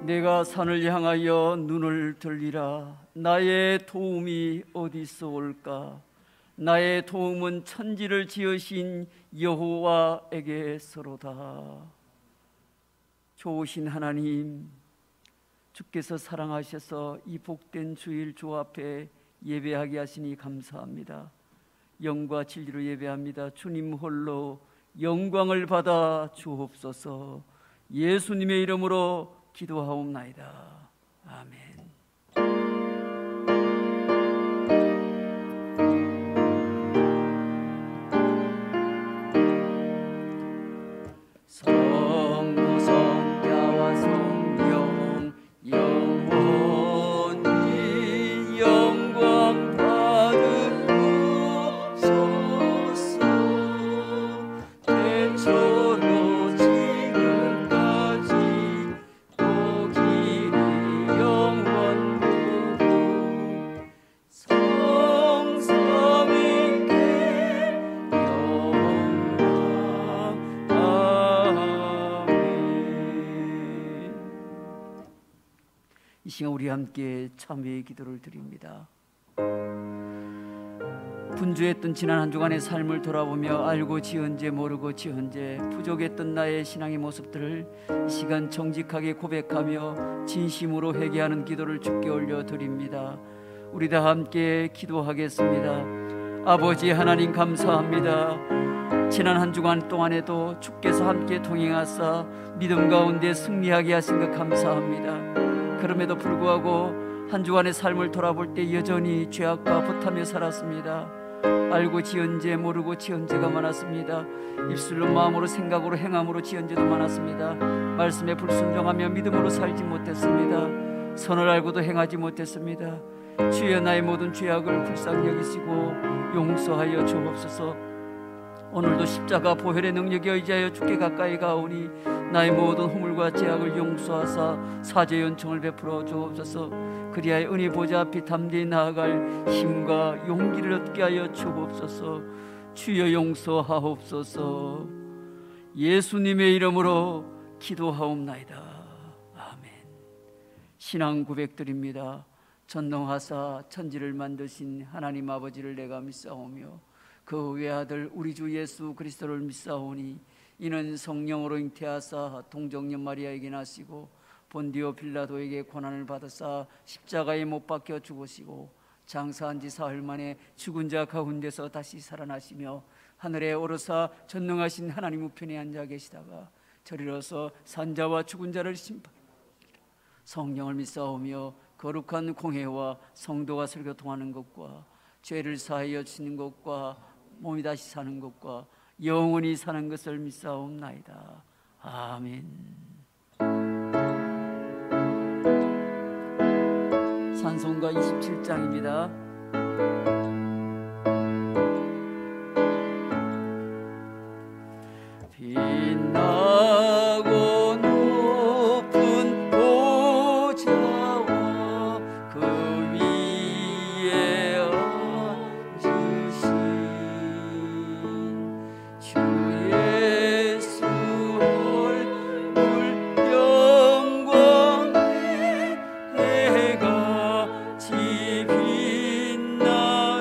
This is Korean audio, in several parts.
내가 산을 향하여 눈을 들리라. 나의 도움이 어디서 올까? 나의 도움은 천지를 지으신 여호와에게서로다. 좋으신 하나님, 주께서 사랑하셔서 이 복된 주일 주 앞에 예배하게 하시니 감사합니다. 영과 진리로 예배합니다. 주님 홀로 영광을 받아 주옵소서. 예수님의 이름으로 기도하옵나이다. 아멘. 성부 성자와 성령 영원히 영광 받으옵소서. 태초로 지금까지 또 길이 영원토록 성삼위께 영광. 아멘. 이 시간 우리 함께 참회의 기도를 드립니다. 분주했던 지난 한 주간의 삶을 돌아보며 알고 지은 죄 모르고 지은 죄 부족했던 나의 신앙의 모습들을 이 시간 정직하게 고백하며 진심으로 회개하는 기도를 주께 올려드립니다. 우리 다 함께 기도하겠습니다. 아버지 하나님 감사합니다. 지난 한 주간 동안에도 주께서 함께 동행하사 믿음 가운데 승리하게 하신 것 감사합니다. 그럼에도 불구하고 한 주간의 삶을 돌아볼 때 여전히 죄악과 부타며 살았습니다. 알고 지은 죄 모르고 지은 죄가 많았습니다. 입술로 마음으로 생각으로 행함으로 지은 죄도 많았습니다. 말씀에 불순종하며 믿음으로 살지 못했습니다. 선을 알고도 행하지 못했습니다. 주여 나의 모든 죄악을 불쌍히 여기시고 용서하여 주옵소서. 오늘도 십자가 보혈의 능력에 의지하여 주께 가까이 가오니 나의 모든 허물과 죄악을 용서하사 사죄 연총을 베풀어 주옵소서. 그리하여 은혜 보좌 앞에 담대히 나아갈 힘과 용기를 얻게 하여 주옵소서. 주여 용서하옵소서. 예수님의 이름으로 기도하옵나이다. 아멘. 신앙 고백드립니다. 전능하사 천지를 만드신 하나님 아버지를 내가 믿사오며 그 외아들 우리 주 예수 그리스도를 믿사오니 이는 성령으로 잉태하사 동정녀 마리아에게 나시고 본디오 빌라도에게 고난을 받으사 십자가에 못 박혀 죽으시고 장사한 지 사흘 만에 죽은 자 가운데서 다시 살아나시며 하늘에 오르사 전능하신 하나님 우편에 앉아 계시다가 저리로서 산자와 죽은 자를 심판하리라. 성령을 믿사오며 거룩한 공회와 성도가 설교통하는 것과 죄를 사하여 지는 것과 몸이 다시 사는 것과 영원히 사는 것을 믿사옵나이다. 아멘. 찬송가 27장입니다. 빛나고 높은 보좌와 그 위에 앉으신 주 예수 얼굴 영광의 해같이 빛나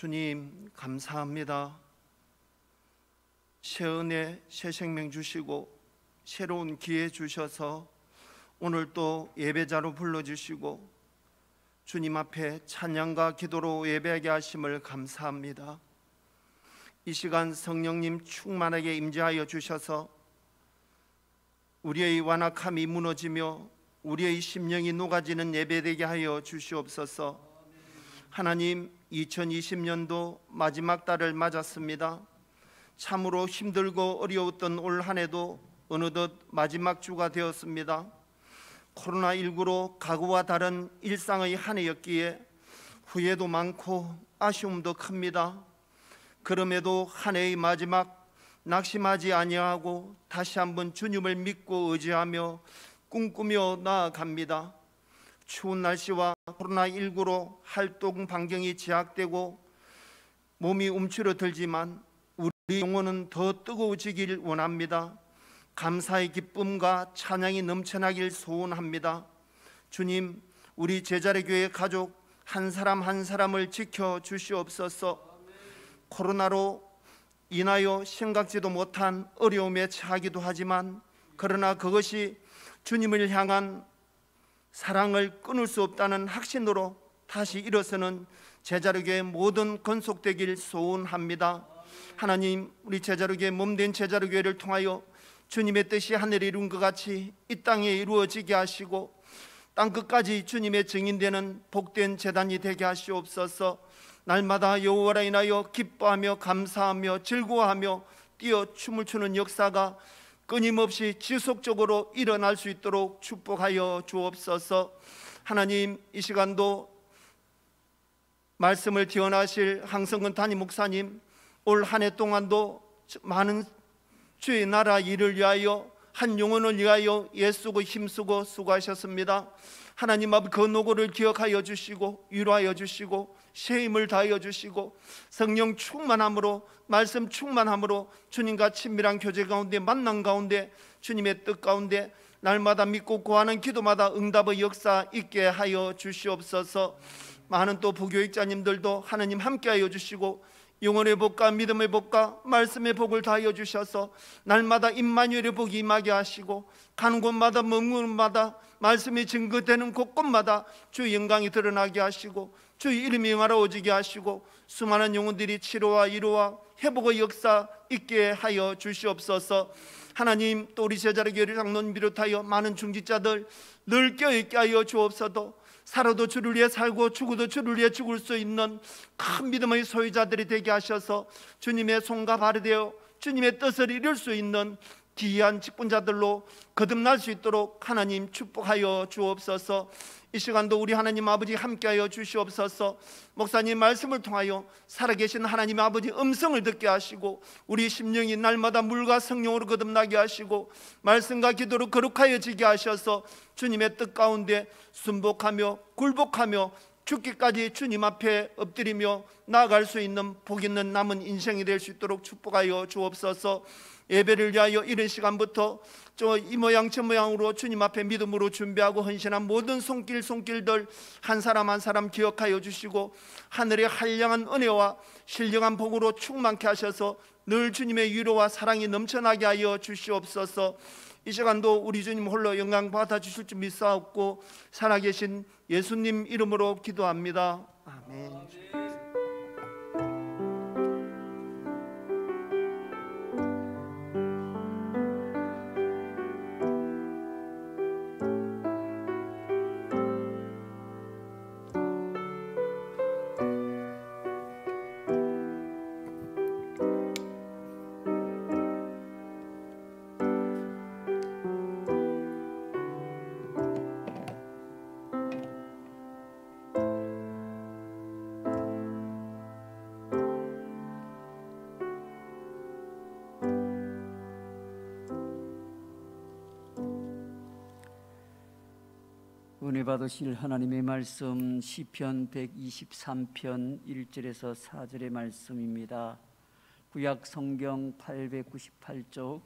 주님 감사합니다. 새 은혜, 새 생명 주시고 새로운 기회 주셔서 오늘 또 예배자로 불러주시고 주님 앞에 찬양과 기도로 예배하게 하심을 감사합니다. 이 시간 성령님 충만하게 임재하여 주셔서 우리의 완악함이 무너지며 우리의 심령이 녹아지는 예배되게 하여 주시옵소서. 하나님, 2020년도 마지막 달을 맞았습니다. 참으로 힘들고 어려웠던 올 한 해도 어느덧 마지막 주가 되었습니다. 코로나19로 과거와 다른 일상의 한 해였기에 후회도 많고 아쉬움도 큽니다. 그럼에도 한 해의 마지막 낙심하지 아니하고 다시 한번 주님을 믿고 의지하며 꿈꾸며 나아갑니다. 추운 날씨와 코로나19로 활동 반경이 제약되고 몸이 움츠러들지만 우리 영혼은 더 뜨거워지길 원합니다. 감사의 기쁨과 찬양이 넘쳐나길 소원합니다. 주님, 우리 제자리 교회 가족 한 사람 한 사람을 지켜 주시옵소서. 코로나로 인하여 생각지도 못한 어려움에 처하기도 하지만 그러나 그것이 주님을 향한 사랑을 끊을 수 없다는 확신으로 다시 일어서는 제자리 교회 모든 건속되길 소원합니다. 하나님, 우리 제자리 교회 몸된 제자리 교회를 통하여 주님의 뜻이 하늘에 이룬 것 같이 이 땅에 이루어지게 하시고 땅끝까지 주님의 증인되는 복된 제단이 되게 하시옵소서. 날마다 여호와라 인하여 기뻐하며 감사하며 즐거워하며 뛰어 춤을 추는 역사가 끊임없이 지속적으로 일어날 수 있도록 축복하여 주옵소서. 하나님, 이 시간도 말씀을 기원하실 항성근 담임 목사님, 올 한 해 동안도 많은 주의 나라 일을 위하여 한 영혼을 위하여 애쓰고 힘쓰고 수고하셨습니다. 하나님 앞 그 노고를 기억하여 주시고 위로하여 주시고 새 힘을 다하여 주시고 성령 충만함으로 말씀 충만함으로 주님과 친밀한 교제 가운데 만남 가운데 주님의 뜻 가운데 날마다 믿고 구하는 기도마다 응답의 역사 있게 하여 주시옵소서. 많은 또 부교육자님들도 하나님 함께하여 주시고 영혼의 복과 믿음의 복과 말씀의 복을 다하여 주셔서 날마다 임마누엘의 복이 임하게 하시고 가는 곳마다 머무는 곳마다 말씀이 증거되는 곳곳마다 주의 영광이 드러나게 하시고 주의 이름이 영화로워지게 하시고 수많은 영혼들이 치료와 위로와 회복의 역사 있게 하여 주시옵소서. 하나님, 또 우리 제자리 교회 장로님 비롯하여 많은 중직자들 늘 껴있게 하여 주옵소서. 살아도 주를 위해 살고 죽어도 주를 위해 죽을 수 있는 큰 믿음의 소유자들이 되게 하셔서 주님의 손과 발이 되어 주님의 뜻을 이룰 수 있는 귀한 직분자들로 거듭날 수 있도록 하나님 축복하여 주옵소서. 이 시간도 우리 하나님 아버지 함께하여 주시옵소서. 목사님 말씀을 통하여 살아계신 하나님 아버지 음성을 듣게 하시고 우리 심령이 날마다 물과 성령으로 거듭나게 하시고 말씀과 기도로 거룩하여지게 하셔서 주님의 뜻 가운데 순복하며 굴복하며 죽기까지 주님 앞에 엎드리며 나아갈 수 있는 복 있는 남은 인생이 될 수 있도록 축복하여 주옵소서. 예배를 위하여 이른 시간부터 이 모양 저 모양으로 주님 앞에 믿음으로 준비하고 헌신한 모든 손길들 한 사람 한 사람 기억하여 주시고 하늘의 한량한 은혜와 신령한 복으로 충만케 하셔서 늘 주님의 위로와 사랑이 넘쳐나게 하여 주시옵소서. 이 시간도 우리 주님 홀로 영광 받아 주실 줄 믿사옵고 살아계신 예수님 이름으로 기도합니다. 아멘. 은혜 받으실 하나님의 말씀 시편 123편 1절에서 4절의 말씀입니다. 구약 성경 898쪽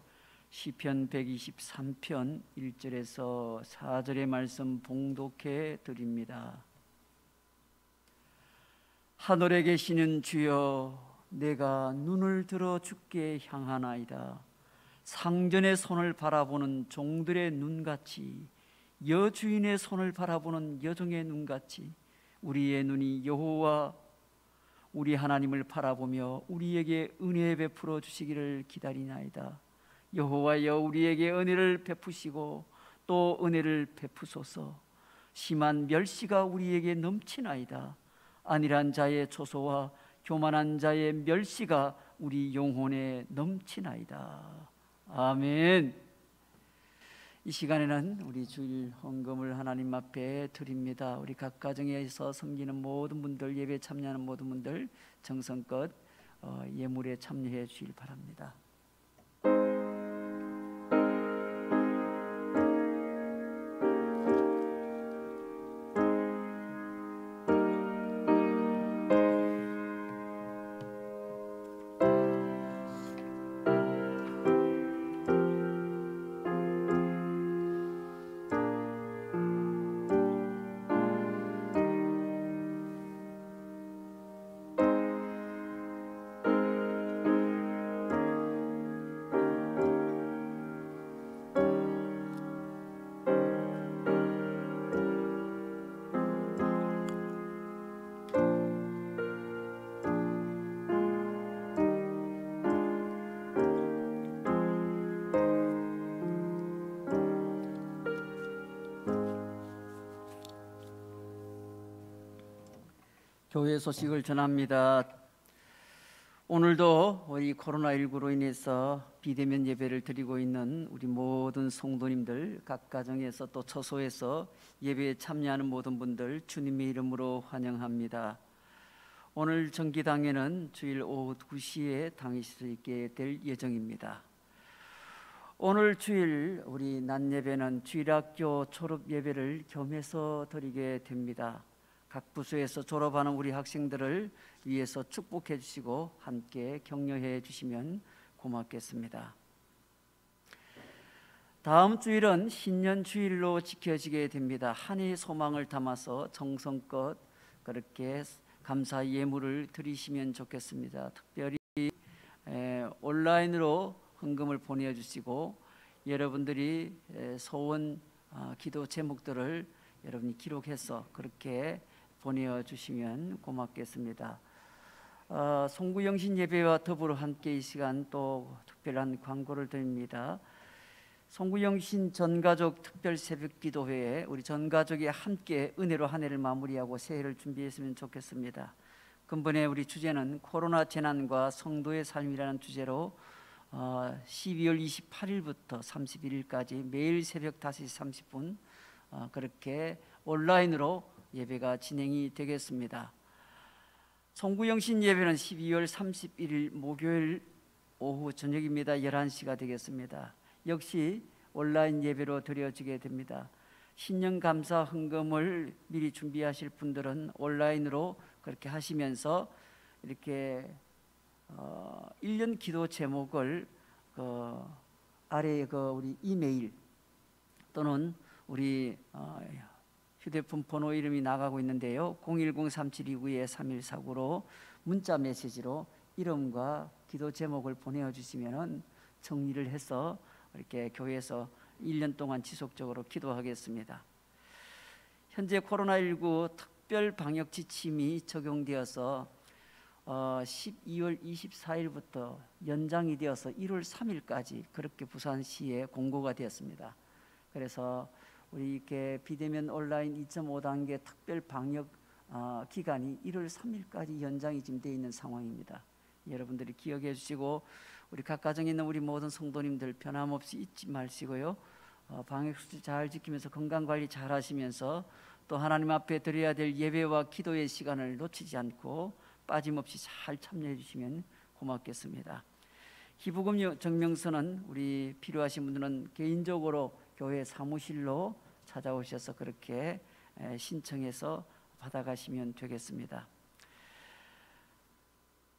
시편 123편 1절에서 4절의 말씀 봉독해 드립니다. 하늘에 계시는 주여, 내가 눈을 들어 주께 향하나이다. 상전의 손을 바라보는 종들의 눈같이, 여주인의 손을 바라보는 여종의 눈같이 우리의 눈이 여호와 우리 하나님을 바라보며 우리에게 은혜 베풀어 주시기를 기다리나이다. 여호와여, 우리에게 은혜를 베푸시고 또 은혜를 베푸소서. 심한 멸시가 우리에게 넘치나이다. 안일한 자의 초소와 교만한 자의 멸시가 우리 영혼에 넘치나이다. 아멘. 이 시간에는 우리 주일 헌금을 하나님 앞에 드립니다. 우리 각 가정에서 섬기는 모든 분들, 예배 참여하는 모든 분들 정성껏 예물에 참여해 주길 바랍니다. 교회 소식을 전합니다. 오늘도 우리 코로나19로 인해서 비대면 예배를 드리고 있는 우리 모든 성도님들, 각 가정에서 또 처소에서 예배에 참여하는 모든 분들 주님의 이름으로 환영합니다. 오늘 정기당회는 주일 오후 2시에 당일 수 있게 될 예정입니다. 오늘 주일 우리 낮 예배는 주일학교 졸업 예배를 겸해서 드리게 됩니다. 각 부서에서 졸업하는 우리 학생들을 위해서 축복해 주시고 함께 격려해 주시면 고맙겠습니다. 다음 주일은 신년 주일로 지켜지게 됩니다. 한 해의 소망을 담아서 정성껏 그렇게 감사 예물을 드리시면 좋겠습니다. 특별히 온라인으로 헌금을 보내주시고 여러분들이 소원 기도 제목들을 여러분이 기록해서 그렇게 보내주시면 고맙겠습니다. 송구영신 예배와 더불어 함께 이 시간 또 특별한 광고를 드립니다. 송구영신 전가족 특별 새벽기도회에 우리 전가족이 함께 은혜로 한 해를 마무리하고 새해를 준비했으면 좋겠습니다. 근본에 우리 주제는 코로나 재난과 성도의 삶이라는 주제로 12월 28일부터 31일까지 매일 새벽 5시 30분 그렇게 온라인으로 예배가 진행이 되겠습니다. 송구영신 예배는 12월 31일 목요일 오후 저녁입니다. 11시가 되겠습니다. 역시 온라인 예배로 드려지게 됩니다. 신년 감사 헌금을 미리 준비하실 분들은 온라인으로 그렇게 하시면서 이렇게 1년 기도 제목을 아래에 우리 이메일 또는 우리 휴대폰 번호 이름이 나가고 있는데요. 010-3729-3149로 문자 메시지로 이름과 기도 제목을 보내주시면 정리를 해서 이렇게 교회에서 1년 동안 지속적으로 기도하겠습니다. 현재 코로나19 특별 방역 지침이 적용되어서 12월 24일부터 연장이 되어서 1월 3일까지 그렇게 부산시에 공고가 되었습니다. 그래서 우리 이렇게 비대면 온라인 2.5단계 특별 방역 기간이 1월 3일까지 연장이 지금 되어 있는 상황입니다. 여러분들이 기억해 주시고 우리 각 가정에 있는 우리 모든 성도님들 변함없이 잊지 마시고요. 방역수칙 잘 지키면서 건강관리 잘 하시면서 또 하나님 앞에 드려야 될 예배와 기도의 시간을 놓치지 않고 빠짐없이 잘 참여해 주시면 고맙겠습니다. 기부금 증명서는 우리 필요하신 분들은 개인적으로 교회 사무실로 찾아오셔서 그렇게 신청해서 받아가시면 되겠습니다.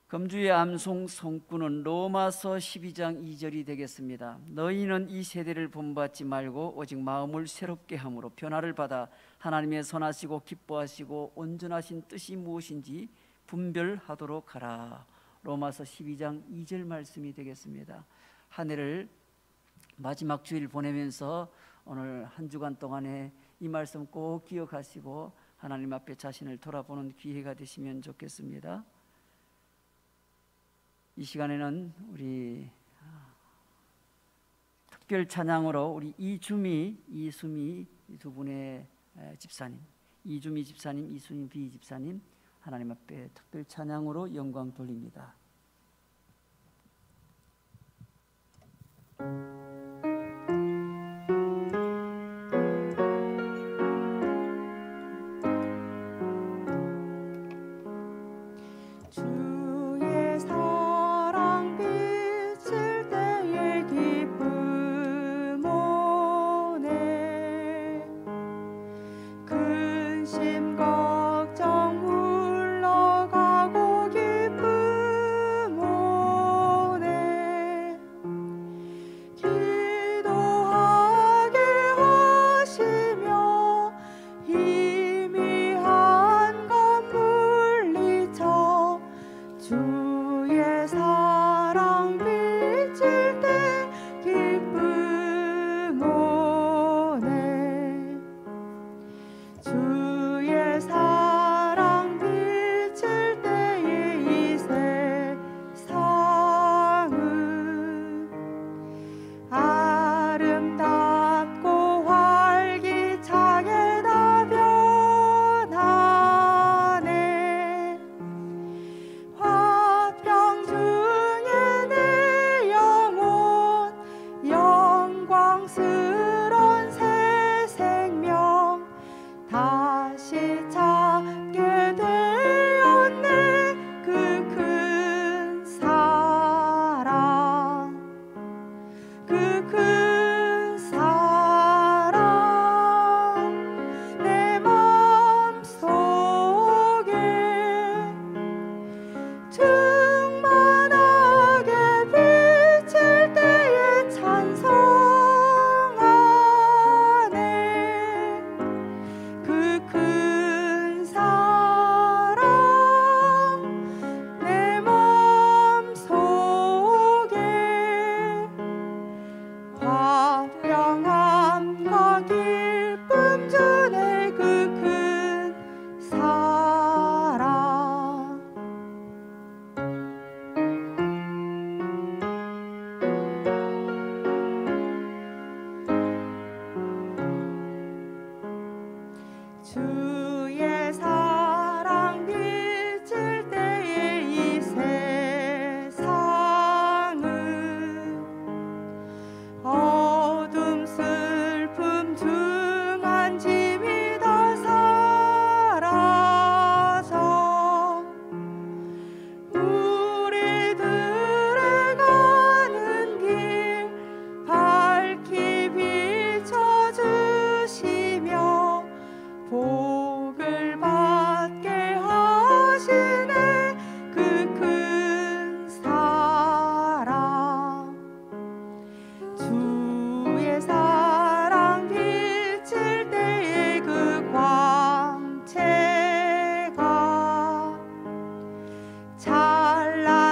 금주의 암송 성구는 로마서 12장 2절이 되겠습니다. 너희는 이 세대를 본받지 말고 오직 마음을 새롭게 함으로 변화를 받아 하나님의 선하시고 기뻐하시고 온전하신 뜻이 무엇인지 분별하도록 하라. 로마서 12장 2절 말씀이 되겠습니다. 한 해를 마지막 주일 보내면서 오늘 한 주간 동안에 이 말씀 꼭 기억하시고 하나님 앞에 자신을 돌아보는 기회가 되시면 좋겠습니다. 이 시간에는 우리 특별 찬양으로 우리 이수미 두 분의 집사님, 이주미 집사님, 이수미 비 집사님 하나님 앞에 특별 찬양으로 영광 돌립니다. 주의 사랑 비칠 때의 기쁨 오네 근심 걱정 물러가고 기쁨 오네 기도하게 하시며 희미한 것 물리쳐 주의 사랑 비칠 때 기쁨 오네 주의 사랑 비칠 때의 이 세상은 아름답고 활기차게 다 변하네 화평 중에 내 영혼 영광스런 새 생명 다시 찾게 되었네 그 큰 사랑 그 큰 사랑 내 마음속에 충만하게 비칠 때에 찬송하네 그 큰 사랑 내 마음속에 화평함과 기쁨 주네 그 큰 사랑 주의 사랑 비칠 때의 이 세상은 어둠 슬픔 중한 짐이 다 사라져 우리들의 가는 길 밝히 비춰주시며 복을 받게 하시네 그 큰 사랑 주의 사랑 비칠 때의 그 광채가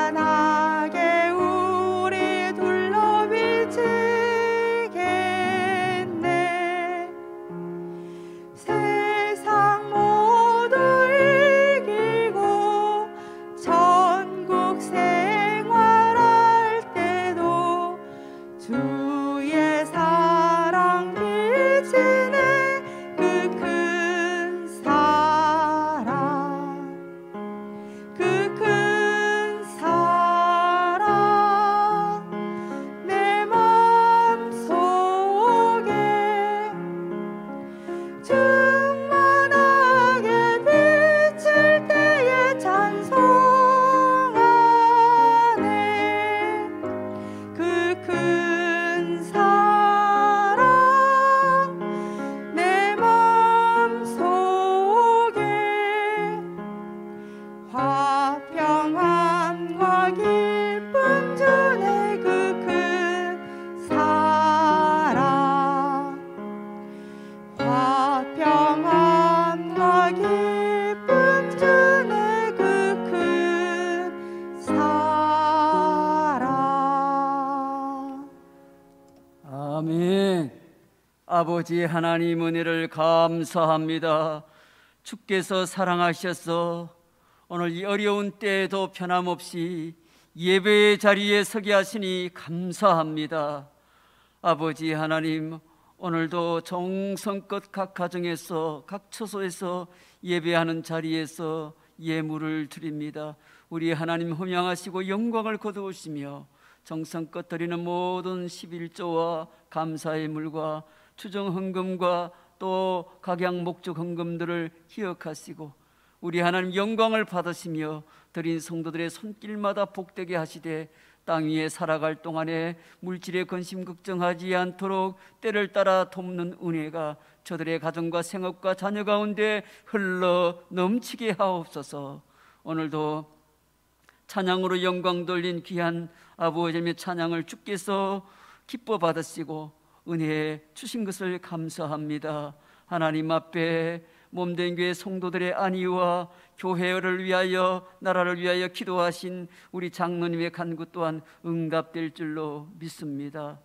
찬란하게 우리 둘러 비치겠네 세상 모두 이기고 천국 생활할 때도 주의 사랑 비치네 그 큰 사랑 그 큰 사랑 내 마음속에 충만하게 비칠 때에 찬송하네 그 큰 사랑 내 마음속에 화평함과 기쁨 주네 그 큰 사랑 화평함과 기쁨 주네 그 큰 아버지 하나님 은혜를 감사합니다. 주께서 사랑하셔서 오늘 이 어려운 때에도 변함없이 예배의 자리에 서게 하시니 감사합니다. 아버지 하나님, 오늘도 정성껏 각 가정에서 각 처소에서 예배하는 자리에서 예물을 드립니다. 우리 하나님 흠양하시고 영광을 거두시며 정성껏 드리는 모든 11조와 감사의 물과 추정 헌금과 또 각양 목적 헌금들을 기억하시고 우리 하나님 영광을 받으시며 드린 성도들의 손길마다 복되게 하시되 땅 위에 살아갈 동안에 물질에 근심 걱정하지 않도록 때를 따라 돕는 은혜가 저들의 가정과 생업과 자녀 가운데 흘러 넘치게 하옵소서. 오늘도 찬양으로 영광 돌린 귀한 아버지의 찬양을 주께서 기뻐 받으시고 은혜 주신 것을 감사합니다. 하나님 앞에 몸된 교회 성도들의 안위와 교회를 위하여 나라를 위하여 기도하신 우리 장로님의 간구 또한 응답될 줄로 믿습니다.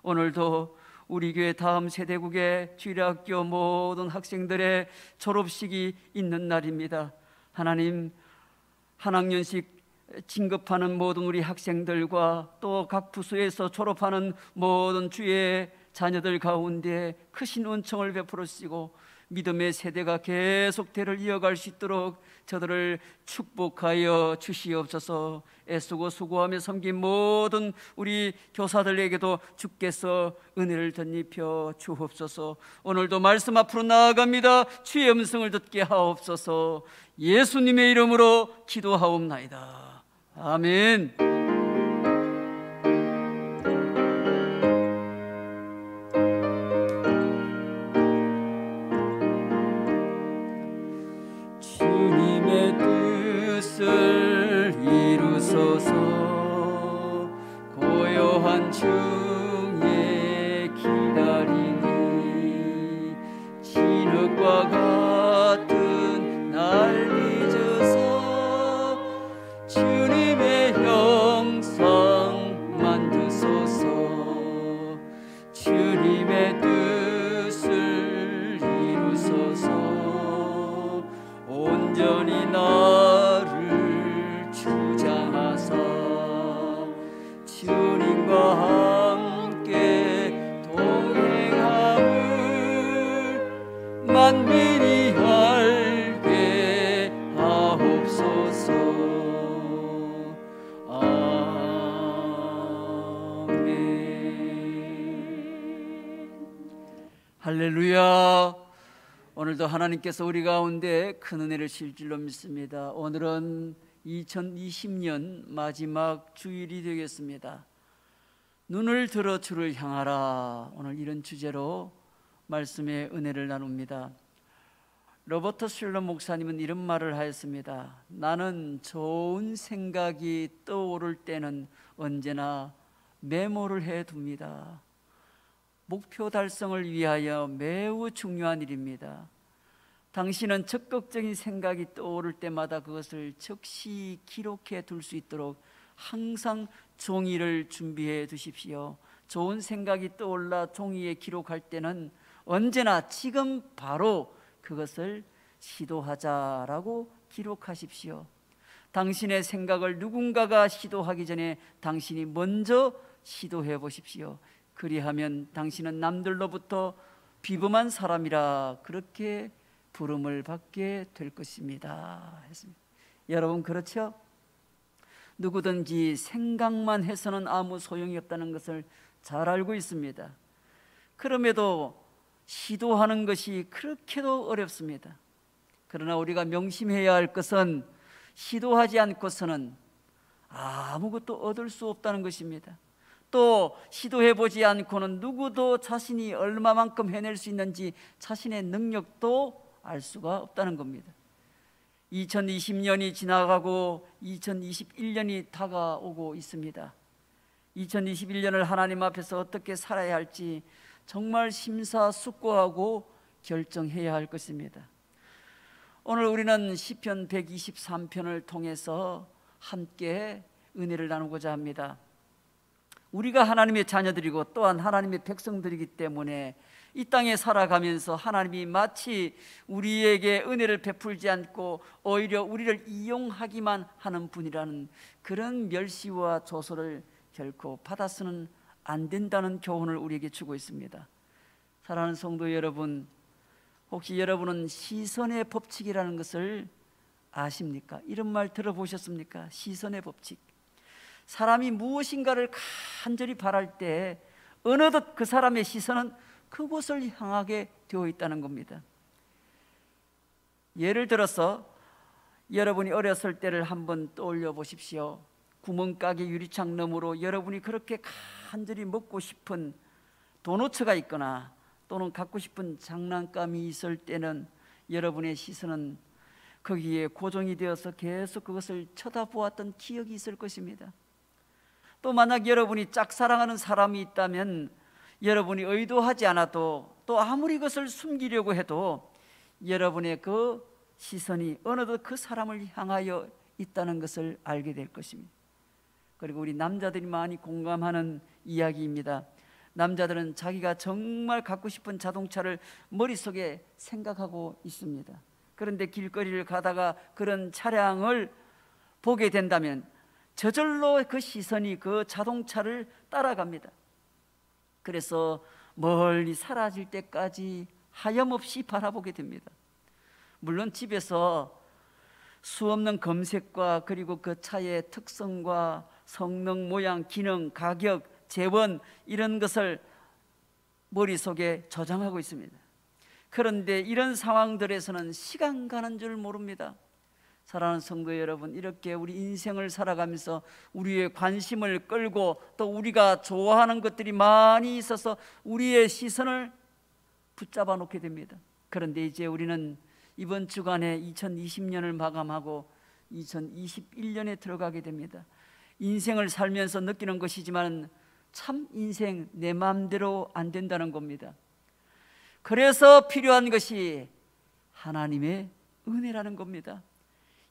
오늘도 우리 교회 다음 세대국의 주일학교 모든 학생들의 졸업식이 있는 날입니다. 하나님, 한 학년씩 진급하는 모든 우리 학생들과 또 각 부서에서 졸업하는 모든 주의 자녀들 가운데 크신 은총을 베풀어 주시고 믿음의 세대가 계속 대를 이어갈 수 있도록 저들을 축복하여 주시옵소서. 애쓰고 수고하며 섬긴 모든 우리 교사들에게도 주께서 은혜를 덧입혀 주옵소서. 오늘도 말씀 앞으로 나아갑니다. 주의 음성을 듣게 하옵소서. 예수님의 이름으로 기도하옵나이다. 아멘. 주님의 뜻을 이루소서. 고요한 중에 기다리니 진흙과 같은 날 빚어서 주님의 형상 만드소서. 주님의 뜻을 이루소서. 온전히 나를 주장하사 주님과 함께 동행함을 만민이 알게 하옵소서. 아멘. 할렐루야. 오늘도 하나님께서 우리 가운데 큰 은혜를 주실 줄로 믿습니다. 오늘은 2020년 마지막 주일이 되겠습니다. 눈을 들어 주를 향하라. 오늘 이런 주제로 말씀의 은혜를 나눕니다. 로버트 슐러 목사님은 이런 말을 하였습니다. 나는 좋은 생각이 떠오를 때는 언제나 메모를 해둡니다. 목표 달성을 위하여 매우 중요한 일입니다. 당신은 적극적인 생각이 떠오를 때마다 그것을 즉시 기록해 둘 수 있도록 항상 종이를 준비해 두십시오. 좋은 생각이 떠올라 종이에 기록할 때는 언제나 지금 바로 그것을 시도하자라고 기록하십시오. 당신의 생각을 누군가가 시도하기 전에 당신이 먼저 시도해 보십시오. 그리하면 당신은 남들로부터 비범한 사람이라 그렇게 부름을 받게 될 것입니다. 했습니다. 여러분 그렇죠? 누구든지 생각만 해서는 아무 소용이 없다는 것을 잘 알고 있습니다. 그럼에도 시도하는 것이 그렇게도 어렵습니다. 그러나 우리가 명심해야 할 것은 시도하지 않고서는 아무것도 얻을 수 없다는 것입니다. 또 시도해보지 않고는 누구도 자신이 얼마만큼 해낼 수 있는지 자신의 능력도 알 수가 없다는 겁니다. 2020년이 지나가고 2021년이 다가오고 있습니다. 2021년을 하나님 앞에서 어떻게 살아야 할지 정말 심사숙고하고 결정해야 할 것입니다. 오늘 우리는 시편 123편을 통해서 함께 은혜를 나누고자 합니다. 우리가 하나님의 자녀들이고 또한 하나님의 백성들이기 때문에 이 땅에 살아가면서 하나님이 마치 우리에게 은혜를 베풀지 않고 오히려 우리를 이용하기만 하는 분이라는 그런 멸시와 조소를 결코 받아서는 안 된다는 교훈을 우리에게 주고 있습니다. 사랑하는 성도 여러분, 혹시 여러분은 시선의 법칙이라는 것을 아십니까? 이런 말 들어보셨습니까? 시선의 법칙. 사람이 무엇인가를 간절히 바랄 때 어느덧 그 사람의 시선은 그곳을 향하게 되어 있다는 겁니다. 예를 들어서 여러분이 어렸을 때를 한번 떠올려 보십시오. 구멍가게 유리창 너머로 여러분이 그렇게 간절히 먹고 싶은 도너츠가 있거나 또는 갖고 싶은 장난감이 있을 때는 여러분의 시선은 거기에 고정이 되어서 계속 그것을 쳐다보았던 기억이 있을 것입니다. 또 만약 여러분이 짝사랑하는 사람이 있다면 여러분이 의도하지 않아도 또 아무리 그것을 숨기려고 해도 여러분의 그 시선이 어느덧 그 사람을 향하여 있다는 것을 알게 될 것입니다. 그리고 우리 남자들이 많이 공감하는 이야기입니다. 남자들은 자기가 정말 갖고 싶은 자동차를 머릿속에 생각하고 있습니다. 그런데 길거리를 가다가 그런 차량을 보게 된다면 저절로 그 시선이 그 자동차를 따라갑니다. 그래서 멀리 사라질 때까지 하염없이 바라보게 됩니다. 물론 집에서 수없는 검색과 그리고 그 차의 특성과 성능, 모양, 기능, 가격, 재원 이런 것을 머릿속에 저장하고 있습니다. 그런데 이런 상황들에서는 시간 가는 줄 모릅니다. 사랑하는 성도 여러분, 이렇게 우리 인생을 살아가면서 우리의 관심을 끌고 또 우리가 좋아하는 것들이 많이 있어서 우리의 시선을 붙잡아 놓게 됩니다. 그런데 이제 우리는 이번 주간에 2020년을 마감하고 2021년에 들어가게 됩니다. 인생을 살면서 느끼는 것이지만 참 인생 내 마음대로 안 된다는 겁니다. 그래서 필요한 것이 하나님의 은혜라는 겁니다.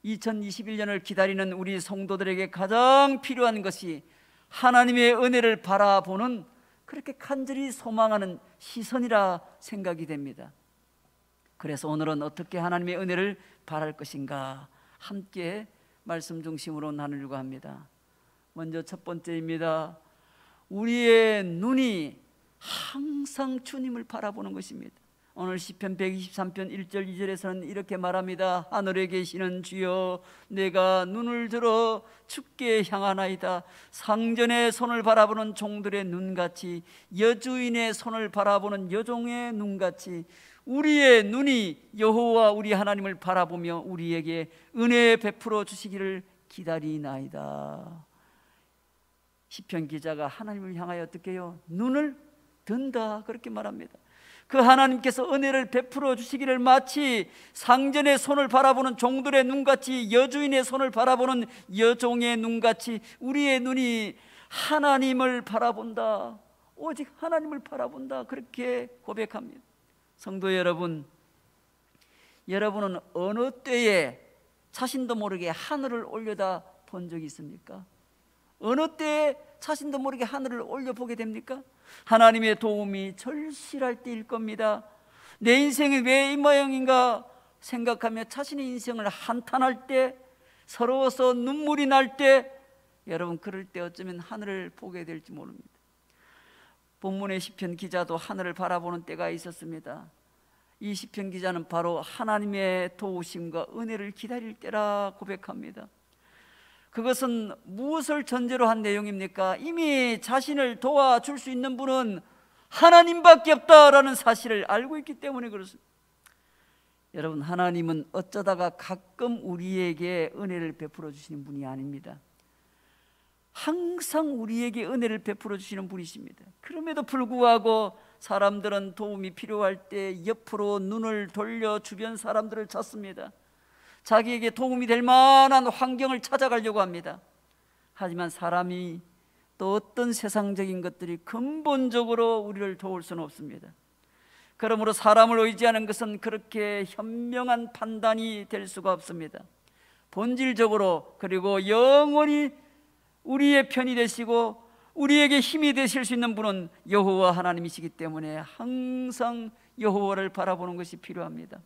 2021년을 기다리는 우리 성도들에게 가장 필요한 것이 하나님의 은혜를 바라보는 그렇게 간절히 소망하는 시선이라 생각이 됩니다. 그래서 오늘은 어떻게 하나님의 은혜를 바랄 것인가 함께 말씀 중심으로 나누려고 합니다. 먼저 첫 번째입니다. 우리의 눈이 항상 주님을 바라보는 것입니다. 오늘 시편 123편 1절 2절에서는 이렇게 말합니다. 하늘에 계시는 주여, 내가 눈을 들어 주께 향하나이다. 상전의 손을 바라보는 종들의 눈같이, 여주인의 손을 바라보는 여종의 눈같이 우리의 눈이 여호와 우리 하나님을 바라보며 우리에게 은혜 베풀어 주시기를 기다리나이다. 시편 기자가 하나님을 향하여 어떻게 해요? 눈을 든다 그렇게 말합니다. 그 하나님께서 은혜를 베풀어 주시기를 마치 상전의 손을 바라보는 종들의 눈같이, 여주인의 손을 바라보는 여종의 눈같이 우리의 눈이 하나님을 바라본다, 오직 하나님을 바라본다 그렇게 고백합니다. 성도 여러분, 여러분은 어느 때에 자신도 모르게 하늘을 올려다 본 적이 있습니까? 어느 때에 자신도 모르게 하늘을 올려보게 됩니까? 하나님의 도움이 절실할 때일 겁니다. 내 인생이 왜 이 모양인가 생각하며 자신의 인생을 한탄할 때, 서러워서 눈물이 날 때, 여러분 그럴 때 어쩌면 하늘을 보게 될지 모릅니다. 본문의 시편 기자도 하늘을 바라보는 때가 있었습니다. 이 시편 기자는 바로 하나님의 도우심과 은혜를 기다릴 때라 고백합니다. 그것은 무엇을 전제로 한 내용입니까? 이미 자신을 도와줄 수 있는 분은 하나님밖에 없다라는 사실을 알고 있기 때문에 그렇습니다. 여러분, 하나님은 어쩌다가 가끔 우리에게 은혜를 베풀어 주시는 분이 아닙니다. 항상 우리에게 은혜를 베풀어 주시는 분이십니다. 그럼에도 불구하고 사람들은 도움이 필요할 때 옆으로 눈을 돌려 주변 사람들을 찾습니다. 자기에게 도움이 될 만한 환경을 찾아가려고 합니다. 하지만 사람이 또 어떤 세상적인 것들이 근본적으로 우리를 도울 수는 없습니다. 그러므로 사람을 의지하는 것은 그렇게 현명한 판단이 될 수가 없습니다. 본질적으로 그리고 영원히 우리의 편이 되시고 우리에게 힘이 되실 수 있는 분은 여호와 하나님이시기 때문에 항상 여호와를 바라보는 것이 필요합니다.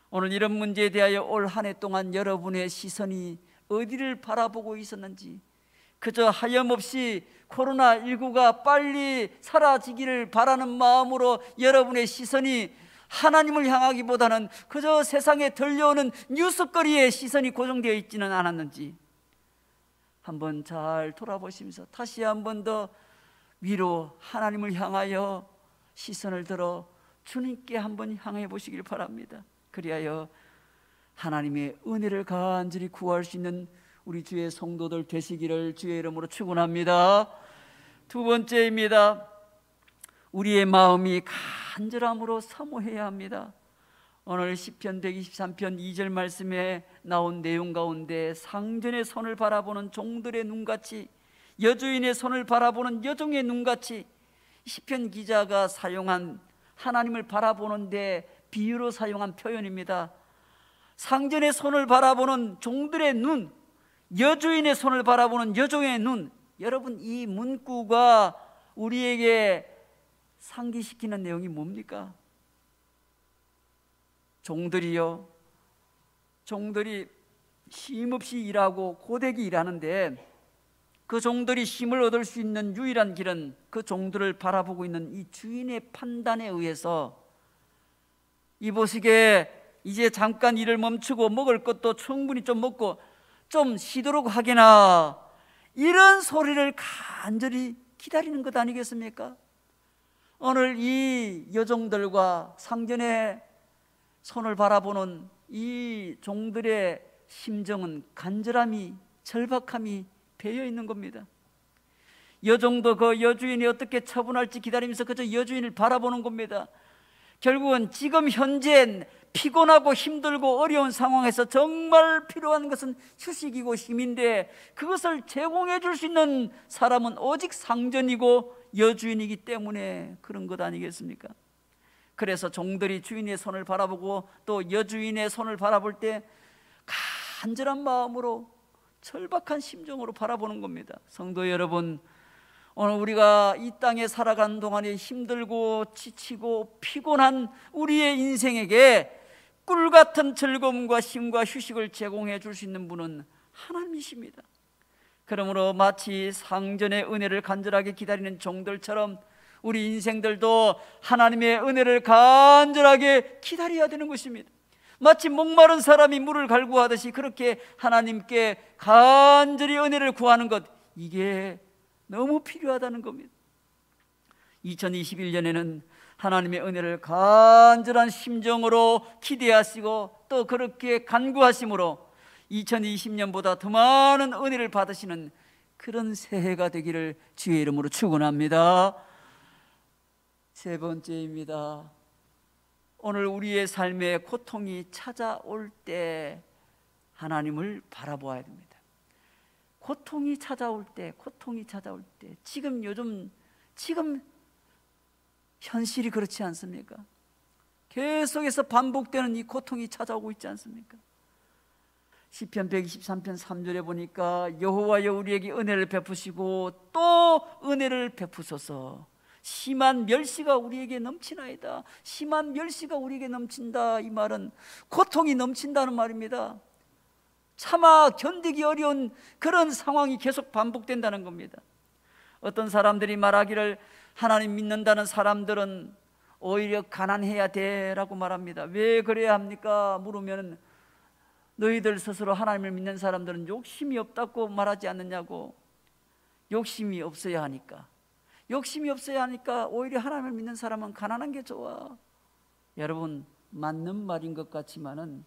오늘 이런 문제에 대하여 올 한 해 동안 여러분의 시선이 어디를 바라보고 있었는지, 그저 하염없이 코로나19가 빨리 사라지기를 바라는 마음으로 여러분의 시선이 하나님을 향하기보다는 그저 세상에 들려오는 뉴스거리에 시선이 고정되어 있지는 않았는지 한번 잘 돌아보시면서 다시 한번 더 위로 하나님을 향하여 시선을 들어 주님께 한번 향해 보시길 바랍니다. 그리하여 하나님의 은혜를 간절히 구할 수 있는 우리 주의 성도들 되시기를 주의 이름으로 축원합니다. 두 번째입니다. 우리의 마음이 간절함으로 사모해야 합니다. 오늘 시편 123편 2절 말씀에 나온 내용 가운데 상전의 손을 바라보는 종들의 눈같이, 여주인의 손을 바라보는 여종의 눈같이, 시편 기자가 사용한 하나님을 바라보는데 비유로 사용한 표현입니다. 상전의 손을 바라보는 종들의 눈, 여주인의 손을 바라보는 여종의 눈. 여러분, 이 문구가 우리에게 상기시키는 내용이 뭡니까? 종들이요, 종들이 쉼없이 일하고 고되게 일하는데 그 종들이 쉼을 얻을 수 있는 유일한 길은 그 종들을 바라보고 있는 이 주인의 판단에 의해서 이보시게 이제 잠깐 일을 멈추고 먹을 것도 충분히 좀 먹고 좀 쉬도록 하게나, 이런 소리를 간절히 기다리는 것 아니겠습니까? 오늘 이 여종들과 상전의 손을 바라보는 이 종들의 심정은 간절함이, 절박함이 배어 있는 겁니다. 여종도 그 여주인이 어떻게 처분할지 기다리면서 그저 여주인을 바라보는 겁니다. 결국은 지금 현재 피곤하고 힘들고 어려운 상황에서 정말 필요한 것은 휴식이고 힘인데 그것을 제공해 줄 수 있는 사람은 오직 상전이고 여주인이기 때문에 그런 것 아니겠습니까? 그래서 종들이 주인의 손을 바라보고 또 여주인의 손을 바라볼 때 간절한 마음으로, 절박한 심정으로 바라보는 겁니다. 성도 여러분, 오늘 우리가 이 땅에 살아가는 동안에 힘들고 지치고 피곤한 우리의 인생에게 꿀같은 즐거움과 쉼과 휴식을 제공해 줄 수 있는 분은 하나님이십니다. 그러므로 마치 상전의 은혜를 간절하게 기다리는 종들처럼 우리 인생들도 하나님의 은혜를 간절하게 기다려야 되는 것입니다. 마치 목마른 사람이 물을 갈구하듯이 그렇게 하나님께 간절히 은혜를 구하는 것, 이게 너무 필요하다는 겁니다. 2021년에는 하나님의 은혜를 간절한 심정으로 기대하시고 또 그렇게 간구하심으로 2020년보다 더 많은 은혜를 받으시는 그런 새해가 되기를 주의 이름으로 축원합니다. 세 번째입니다. 오늘 우리의 삶에 고통이 찾아올 때 하나님을 바라보아야 됩니다. 고통이 찾아올 때, 지금 현실이 그렇지 않습니까? 계속해서 반복되는 이 고통이 찾아오고 있지 않습니까? 시편 123편 3절에 보니까 여호와여 우리에게 은혜를 베푸시고 또 은혜를 베푸소서. 심한 멸시가 우리에게 넘치나이다. 심한 멸시가 우리에게 넘친다. 이 말은 고통이 넘친다는 말입니다. 차마 견디기 어려운 그런 상황이 계속 반복된다는 겁니다. 어떤 사람들이 말하기를 하나님 믿는다는 사람들은 오히려 가난해야 돼라고 말합니다. 왜 그래야 합니까? 물으면 너희들 스스로 하나님을 믿는 사람들은 욕심이 없다고 말하지 않느냐고. 욕심이 없어야 하니까, 오히려 하나님을 믿는 사람은 가난한 게 좋아. 여러분, 맞는 말인 것 같지만은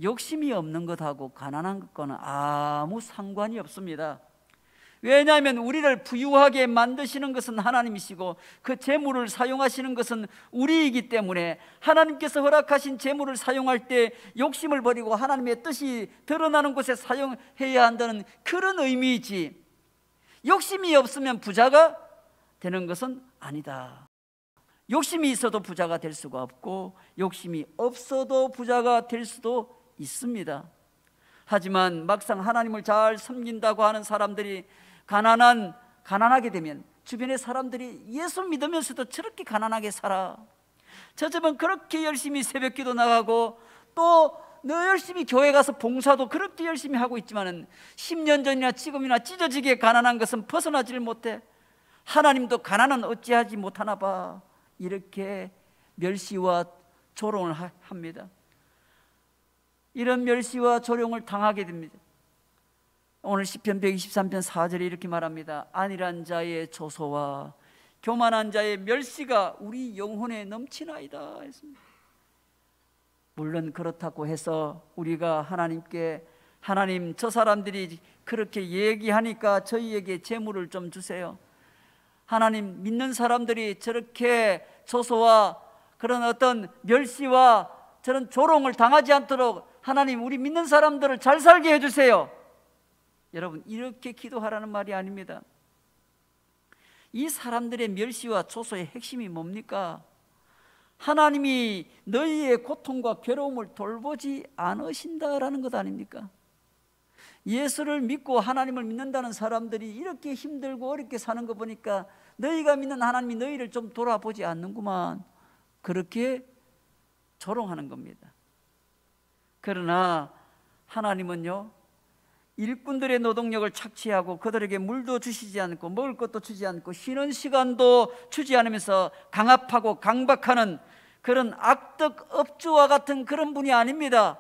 욕심이 없는 것하고 가난한 것과는 아무 상관이 없습니다. 왜냐하면 우리를 부유하게 만드시는 것은 하나님이시고 그 재물을 사용하시는 것은 우리이기 때문에 하나님께서 허락하신 재물을 사용할 때 욕심을 버리고 하나님의 뜻이 드러나는 곳에 사용해야 한다는 그런 의미이지, 욕심이 없으면 부자가 되는 것은 아니다. 욕심이 있어도 부자가 될 수가 없고 욕심이 없어도 부자가 될 수도 있습니다. 하지만 막상 하나님을 잘 섬긴다고 하는 사람들이 가난한 가난하게 되면 주변의 사람들이 예수 믿으면서도 저렇게 가난하게 살아, 저 집은 그렇게 열심히 새벽기도 나가고 또 너 열심히 교회 가서 봉사도 그렇게 열심히 하고 있지만은 10년 전이나 지금이나 찢어지게 가난한 것은 벗어나지를 못해. 하나님도 가난은 어찌하지 못하나 봐. 이렇게 멸시와 조롱을 합니다. 이런 멸시와 조롱을 당하게 됩니다. 오늘 시편 123편 4절에 이렇게 말합니다. 안일한 자의 조소와 교만한 자의 멸시가 우리 영혼에 넘치나이다 했습니다. 물론 그렇다고 해서 우리가 하나님께 하나님, 저 사람들이 그렇게 얘기하니까 저희에게 재물을 좀 주세요, 하나님, 믿는 사람들이 저렇게 조소와 그런 어떤 멸시와 저런 조롱을 당하지 않도록 하나님, 우리 믿는 사람들을 잘 살게 해주세요, 여러분, 이렇게 기도하라는 말이 아닙니다. 이 사람들의 멸시와 조소의 핵심이 뭡니까? 하나님이 너희의 고통과 괴로움을 돌보지 않으신다라는 것 아닙니까? 예수를 믿고 하나님을 믿는다는 사람들이 이렇게 힘들고 어렵게 사는 거 보니까 너희가 믿는 하나님이 너희를 좀 돌아보지 않는구만, 그렇게 조롱하는 겁니다. 그러나 하나님은요, 일꾼들의 노동력을 착취하고 그들에게 물도 주시지 않고 먹을 것도 주지 않고 쉬는 시간도 주지 않으면서 강압하고 강박하는 그런 악덕 업주와 같은 그런 분이 아닙니다.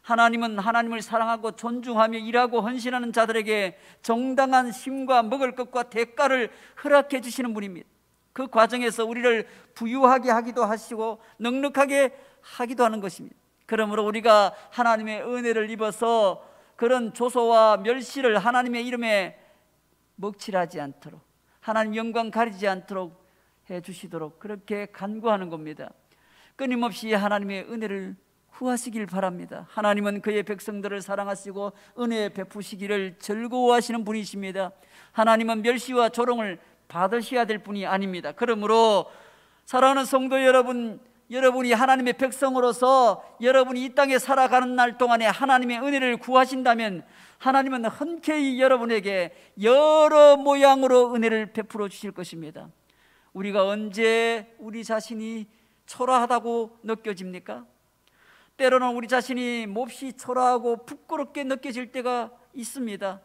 하나님은 하나님을 사랑하고 존중하며 일하고 헌신하는 자들에게 정당한 쉼과 먹을 것과 대가를 허락해 주시는 분입니다. 그 과정에서 우리를 부유하게 하기도 하시고 넉넉하게 하기도 하는 것입니다. 그러므로 우리가 하나님의 은혜를 입어서 그런 조소와 멸시를 하나님의 이름에 먹칠하지 않도록, 하나님 영광 가리지 않도록 해주시도록 그렇게 간구하는 겁니다. 끊임없이 하나님의 은혜를 구하시길 바랍니다. 하나님은 그의 백성들을 사랑하시고 은혜 베푸시기를 즐거워하시는 분이십니다. 하나님은 멸시와 조롱을 받으셔야 될 분이 아닙니다. 그러므로 사랑하는 성도 여러분, 여러분이 하나님의 백성으로서 여러분이 이 땅에 살아가는 날 동안에 하나님의 은혜를 구하신다면 하나님은 흔쾌히 여러분에게 여러 모양으로 은혜를 베풀어 주실 것입니다. 우리가 언제 우리 자신이 초라하다고 느껴집니까? 때로는 우리 자신이 몹시 초라하고 부끄럽게 느껴질 때가 있습니다.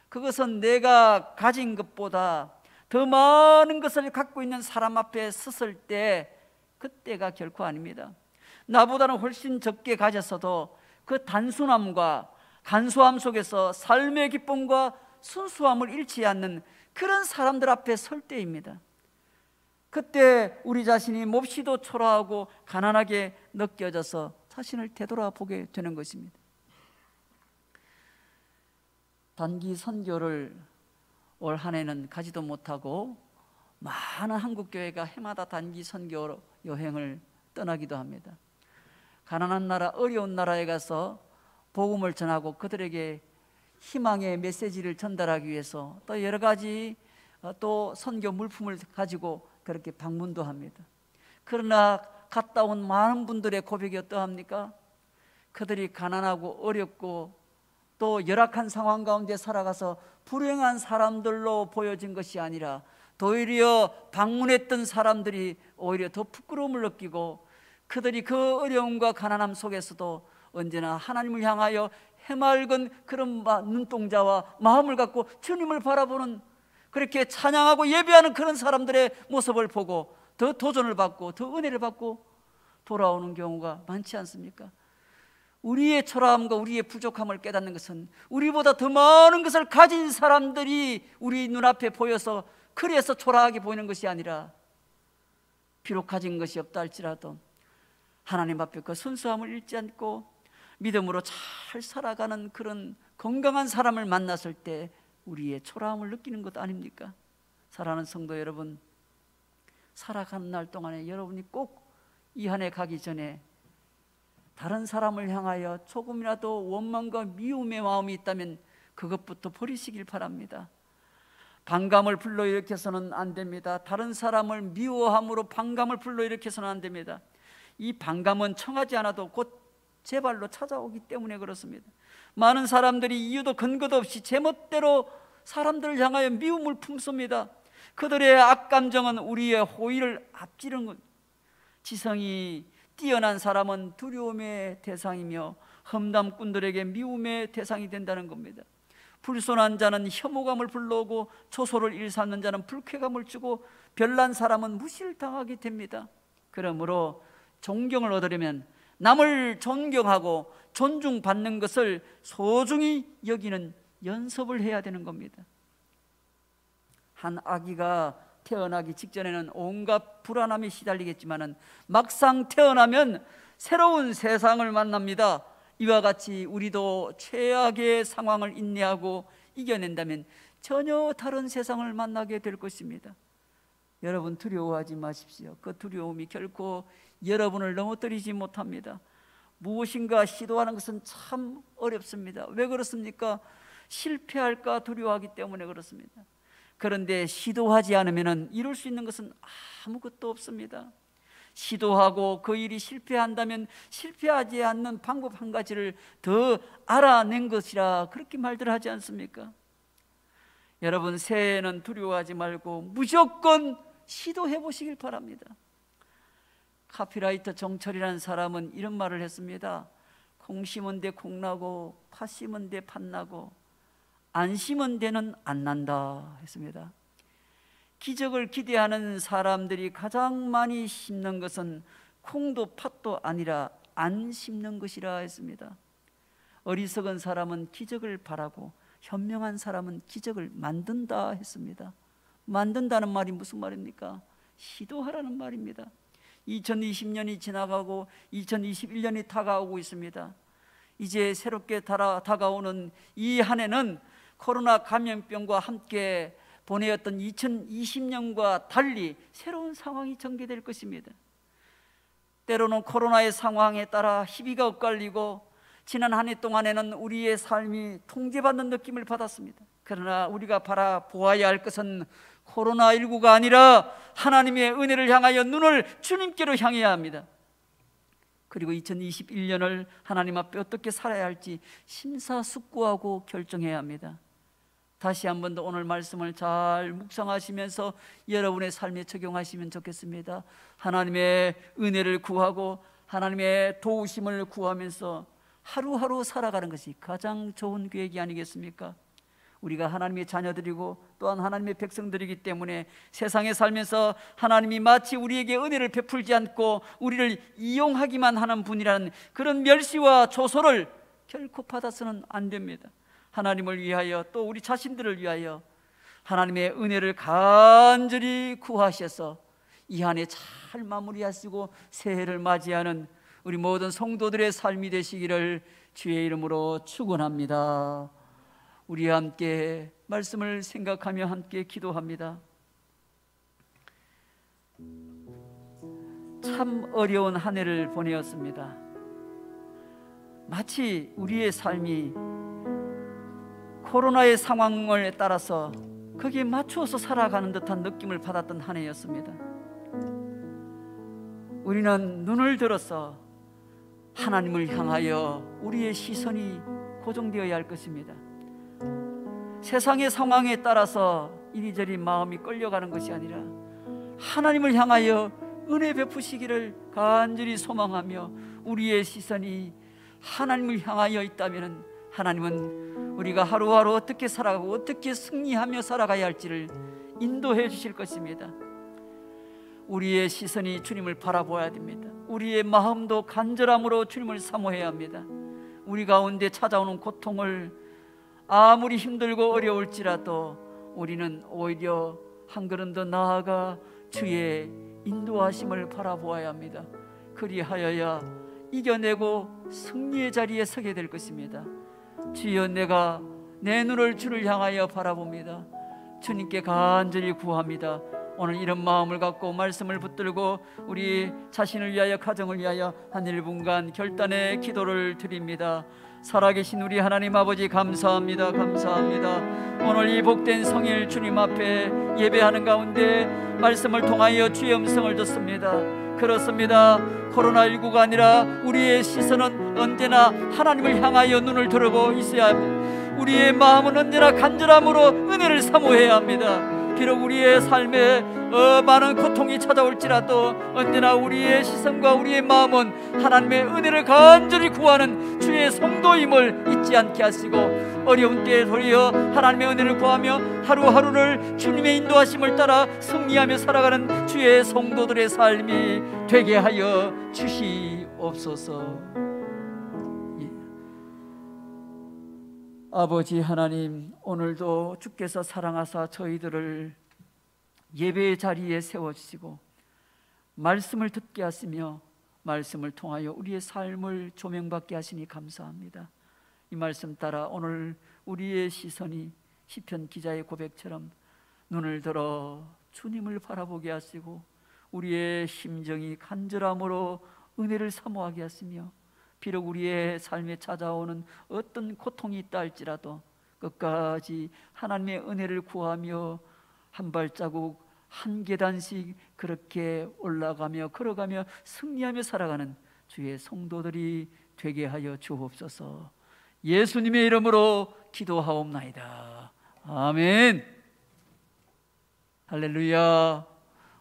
그것은 내가 가진 것보다 더 많은 것을 갖고 있는 사람 앞에 섰을 때, 그때가 결코 아닙니다. 나보다는 훨씬 적게 가졌어도 그 단순함과 간소함 속에서 삶의 기쁨과 순수함을 잃지 않는 그런 사람들 앞에 설 때입니다. 그때 우리 자신이 몹시도 초라하고 가난하게 느껴져서 자신을 되돌아보게 되는 것입니다. 단기 선교를 올 한 해는 가지도 못하고 많은 한국교회가 해마다 단기 선교 여행을 떠나기도 합니다. 가난한 나라, 어려운 나라에 가서 복음을 전하고 그들에게 희망의 메시지를 전달하기 위해서 또 여러 가지 또 선교 물품을 가지고 그렇게 방문도 합니다. 그러나 갔다 온 많은 분들의 고백이 어떠합니까? 그들이 가난하고 어렵고 또 열악한 상황 가운데 살아가서 불행한 사람들로 보여진 것이 아니라 도리어 방문했던 사람들이 오히려 더 부끄러움을 느끼고 그들이 그 어려움과 가난함 속에서도 언제나 하나님을 향하여 해맑은 그런 눈동자와 마음을 갖고 주님을 바라보는, 그렇게 찬양하고 예배하는 그런 사람들의 모습을 보고 더 도전을 받고 더 은혜를 받고 돌아오는 경우가 많지 않습니까? 우리의 초라함과 우리의 부족함을 깨닫는 것은 우리보다 더 많은 것을 가진 사람들이 우리 눈앞에 보여서 그래서 초라하게 보이는 것이 아니라, 비록 가진 것이 없다 할지라도 하나님 앞에 그 순수함을 잃지 않고 믿음으로 잘 살아가는 그런 건강한 사람을 만났을 때 우리의 초라함을 느끼는 것 아닙니까? 사랑하는 성도 여러분, 살아가는 날 동안에 여러분이 꼭 이 한 해 가기 전에 다른 사람을 향하여 조금이라도 원망과 미움의 마음이 있다면 그것부터 버리시길 바랍니다. 반감을 불러일으켜서는 안 됩니다. 다른 사람을 미워함으로 반감을 불러일으켜서는 안 됩니다. 이 반감은 청하지 않아도 곧 제 발로 찾아오기 때문에 그렇습니다. 많은 사람들이 이유도 근거도 없이 제멋대로 사람들을 향하여 미움을 품습니다. 그들의 악감정은 우리의 호의를 앞지르는 것. 지성이 뛰어난 사람은 두려움의 대상이며 험담꾼들에게 미움의 대상이 된다는 겁니다. 불손한 자는 혐오감을 불러오고 조소를 일삼는 자는 불쾌감을 주고 별난 사람은 무시를 당하게 됩니다. 그러므로 존경을 얻으려면 남을 존경하고 존중받는 것을 소중히 여기는 연습을 해야 되는 겁니다. 한 아기가 태어나기 직전에는 온갖 불안함에 시달리겠지만 막상 태어나면 새로운 세상을 만납니다. 이와 같이 우리도 최악의 상황을 인내하고 이겨낸다면 전혀 다른 세상을 만나게 될 것입니다. 여러분, 두려워하지 마십시오. 그 두려움이 결코 여러분을 넘어뜨리지 못합니다. 무엇인가 시도하는 것은 참 어렵습니다. 왜 그렇습니까? 실패할까 두려워하기 때문에 그렇습니다. 그런데 시도하지 않으면 이룰 수 있는 것은 아무것도 없습니다. 시도하고 그 일이 실패한다면 실패하지 않는 방법 한 가지를 더 알아낸 것이라 그렇게 말들 하지 않습니까? 여러분, 새해에는 두려워하지 말고 무조건 시도해 보시길 바랍니다. 카피라이터 정철이라는 사람은 이런 말을 했습니다. 콩 심은 데 콩 나고 팥 심은 데 팥 나고 안 심은 데는 안 난다 했습니다. 기적을 기대하는 사람들이 가장 많이 심는 것은 콩도 팥도 아니라 안 심는 것이라 했습니다. 어리석은 사람은 기적을 바라고 현명한 사람은 기적을 만든다 했습니다. 만든다는 말이 무슨 말입니까? 시도하라는 말입니다. 2020년이 지나가고 2021년이 다가오고 있습니다. 이제 새롭게 다가오는 이 한 해는 코로나 감염병과 함께 보내었던 2020년과 달리 새로운 상황이 전개될 것입니다. 때로는 코로나의 상황에 따라 희비가 엇갈리고 지난 한 해 동안에는 우리의 삶이 통제받는 느낌을 받았습니다. 그러나 우리가 바라보아야 할 것은 코로나19가 아니라 하나님의 은혜를 향하여 눈을 주님께로 향해야 합니다. 그리고 2021년을 하나님 앞에 어떻게 살아야 할지 심사숙고하고 결정해야 합니다. 다시 한 번 더 오늘 말씀을 잘 묵상하시면서 여러분의 삶에 적용하시면 좋겠습니다. 하나님의 은혜를 구하고 하나님의 도우심을 구하면서 하루하루 살아가는 것이 가장 좋은 계획이 아니겠습니까? 우리가 하나님의 자녀들이고 또한 하나님의 백성들이기 때문에 세상에 살면서 하나님이 마치 우리에게 은혜를 베풀지 않고 우리를 이용하기만 하는 분이라는 그런 멸시와 조소를 결코 받아서는 안 됩니다. 하나님을 위하여 또 우리 자신들을 위하여 하나님의 은혜를 간절히 구하셔서 이 한 해 잘 마무리하시고 새해를 맞이하는 우리 모든 성도들의 삶이 되시기를 주의 이름으로 축원합니다. 우리와 함께 말씀을 생각하며 함께 기도합니다. 참 어려운 한 해를 보내었습니다. 마치 우리의 삶이 코로나의 상황을 따라서 거기에 맞추어서 살아가는 듯한 느낌을 받았던 한 해였습니다. 우리는 눈을 들어서 하나님을 향하여 우리의 시선이 고정되어야 할 것입니다. 세상의 상황에 따라서 이리저리 마음이 끌려가는 것이 아니라 하나님을 향하여 은혜 베푸시기를 간절히 소망하며 우리의 시선이 하나님을 향하여 있다면 하나님은 우리가 하루하루 어떻게 살아가고 어떻게 승리하며 살아가야 할지를 인도해 주실 것입니다. 우리의 시선이 주님을 바라보아야 됩니다. 우리의 마음도 간절함으로 주님을 사모해야 합니다. 우리 가운데 찾아오는 고통을 아무리 힘들고 어려울지라도 우리는 오히려 한 걸음 더 나아가 주의 인도하심을 바라보아야 합니다. 그리하여야 이겨내고 승리의 자리에 서게 될 것입니다. 주여, 내가 내 눈을 주를 향하여 바라봅니다. 주님께 간절히 구합니다. 오늘 이런 마음을 갖고 말씀을 붙들고 우리 자신을 위하여 가정을 위하여 한 1분간 결단의 기도를 드립니다. 살아계신 우리 하나님 아버지, 감사합니다. 감사합니다. 오늘 이 복된 성일 주님 앞에 예배하는 가운데 말씀을 통하여 주의 음성을 듣습니다. 그렇습니다. 코로나19가 아니라 우리의 시선은 언제나 하나님을 향하여 눈을 들고 있어야 합니다. 우리의 마음은 언제나 간절함으로 은혜를 사모해야 합니다. 비록 우리의 삶에 많은 고통이 찾아올지라도 언제나 우리의 시선과 우리의 마음은 하나님의 은혜를 간절히 구하는 주의 성도임을 잊지 않게 하시고, 어려운 때에 도리어 하나님의 은혜를 구하며 하루하루를 주님의 인도하심을 따라 승리하며 살아가는 주의 성도들의 삶이 되게 하여 주시옵소서. 아버지 하나님, 오늘도 주께서 사랑하사 저희들을 예배의 자리에 세워주시고 말씀을 듣게 하시며 말씀을 통하여 우리의 삶을 조명받게 하시니 감사합니다. 이 말씀 따라 오늘 우리의 시선이 시편 기자의 고백처럼 눈을 들어 주님을 바라보게 하시고 우리의 심정이 간절함으로 은혜를 사모하게 하시며, 비록 우리의 삶에 찾아오는 어떤 고통이 있다 할지라도 끝까지 하나님의 은혜를 구하며 한 발자국 한 계단씩 그렇게 올라가며 걸어가며 승리하며 살아가는 주의 성도들이 되게 하여 주옵소서. 예수님의 이름으로 기도하옵나이다. 아멘. 할렐루야.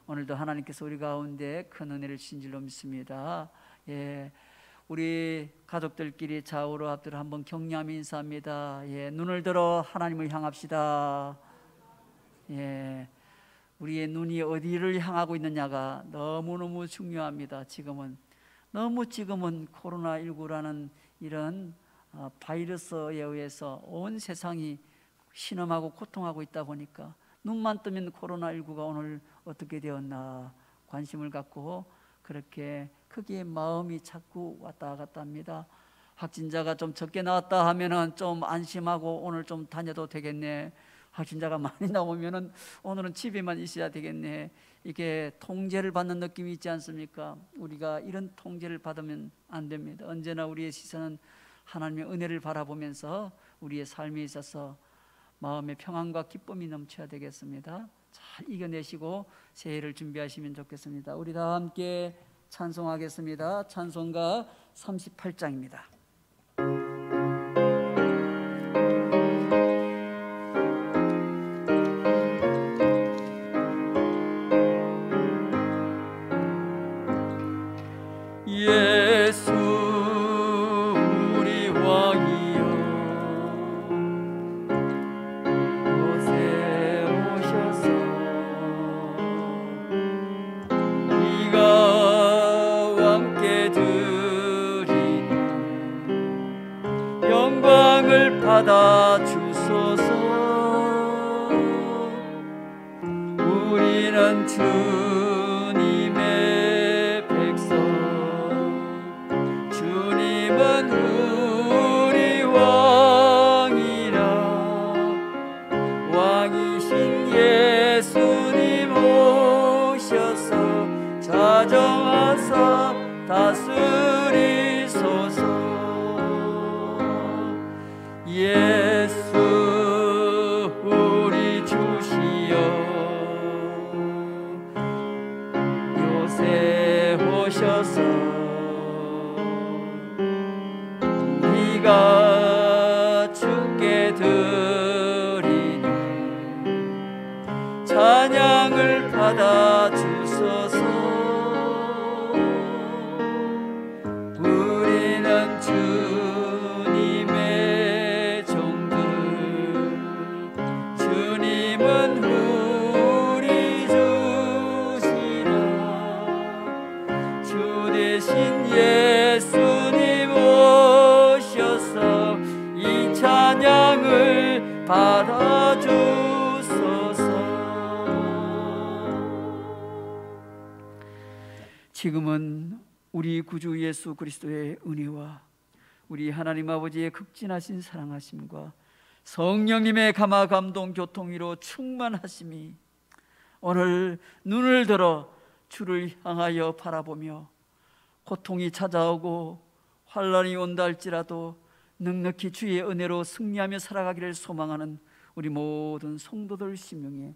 오늘도 하나님께서 우리 가운데 큰 은혜를 주신 줄로 믿습니다. 우리 가족들끼리 좌우로 앞뒤로 한번 격려하며 인사합니다. 눈을 들어 하나님을 향합시다. 우리의 눈이 어디를 향하고 있느냐가 너무너무 중요합니다. 지금은 코로나19라는 이런 바이러스에 의해서 온 세상이 신음하고 고통하고 있다 보니까 눈만 뜨면 코로나19가 오늘 어떻게 되었나 관심을 갖고 그렇게 크게 마음이 자꾸 왔다 갔다 합니다. 확진자가 좀 적게 나왔다 하면은 좀 안심하고 오늘 좀 다녀도 되겠네. 확진자가 많이 나오면은 오늘은 집에만 있어야 되겠네. 이게 통제를 받는 느낌이 있지 않습니까? 우리가 이런 통제를 받으면 안 됩니다. 언제나 우리의 시선은 하나님의 은혜를 바라보면서 우리의 삶에 있어서 마음의 평안과 기쁨이 넘쳐야 되겠습니다. 잘 이겨내시고 새해를 준비하시면 좋겠습니다. 우리 다 함께 찬송하겠습니다. 찬송가 38장입니다. 예수 우리 왕이여 곳에 오셔서 네가 왕께 드리는 영광을 받아 주소서. 우리는 주님의 백성, 주님은 우리 왕이라. 왕이신 예수님 오셔서 자정하사 다스리소서. 예수 우리 주시여 요새 오셔서 네가 주께 드리는 찬양을 받아 주소서. 우리는 주님의 종들, 주님은 우리 주시라. 주 대신 예수님 오셔서 이 찬양을 받아 주소서. 지금은 우리 구주 예수 그리스도의 은혜와 우리 하나님 아버지의 극진하신 사랑하심과 성령님의 감화 감동 교통위로 충만하심이 오늘 눈을 들어 주를 향하여 바라보며 고통이 찾아오고 환난이 온다 할지라도 넉넉히 주의 은혜로 승리하며 살아가기를 소망하는 우리 모든 성도들 심령에,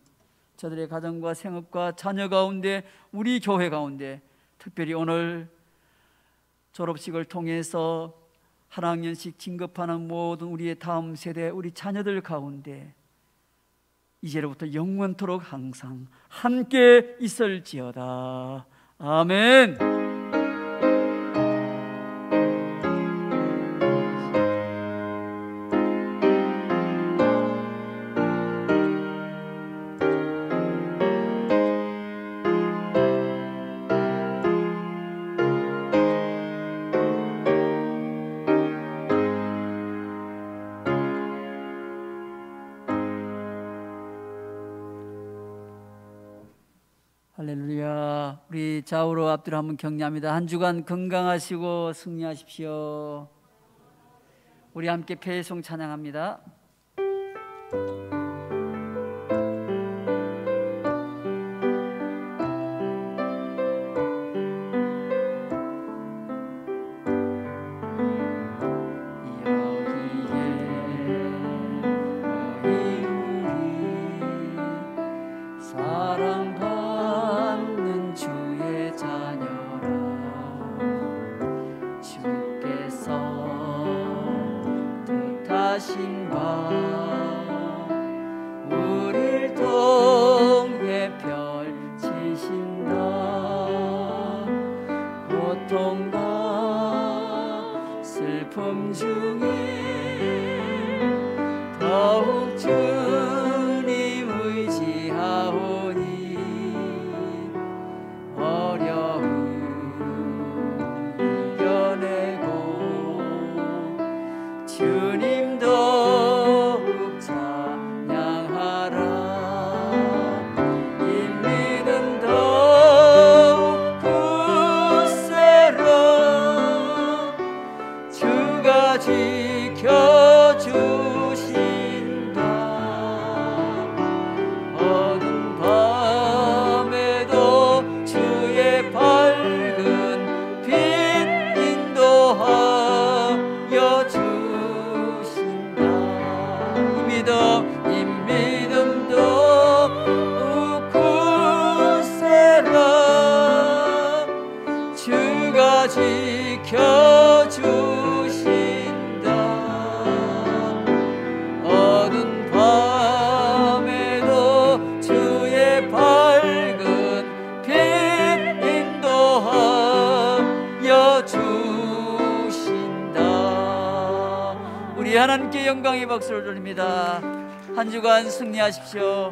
저들의 가정과 생업과 자녀 가운데, 우리 교회 가운데 특별히 오늘 졸업식을 통해서 한 학년씩 진급하는 모든 우리의 다음 세대, 우리 자녀들 가운데 이제로부터 영원토록 항상 함께 있을지어다. 아멘. 할렐루야. 우리 좌우로 앞뒤로 한번 격려합니다. 한 주간 건강하시고 승리하십시오. 우리 함께 배송 찬양합니다. 우릴 통해 펼치신다. 고통과 슬픔 중에 더욱 주님 의지하오니 어려움 이겨내고 주님 더욱 찬양하라. 이 믿음 더욱 굳세라. 주가 지켜주신다. 어두운 밤에도 주의 밝은 빛 인도하여 주신다. 이 믿음 더욱 굳세라. 주가 지켜주신다. 어두운 밤에도 주의 밝은 빛 인도하여 주신다. 우리 하나님께 영광의 박수를 돌립니다. 한 주간 승리하십시오.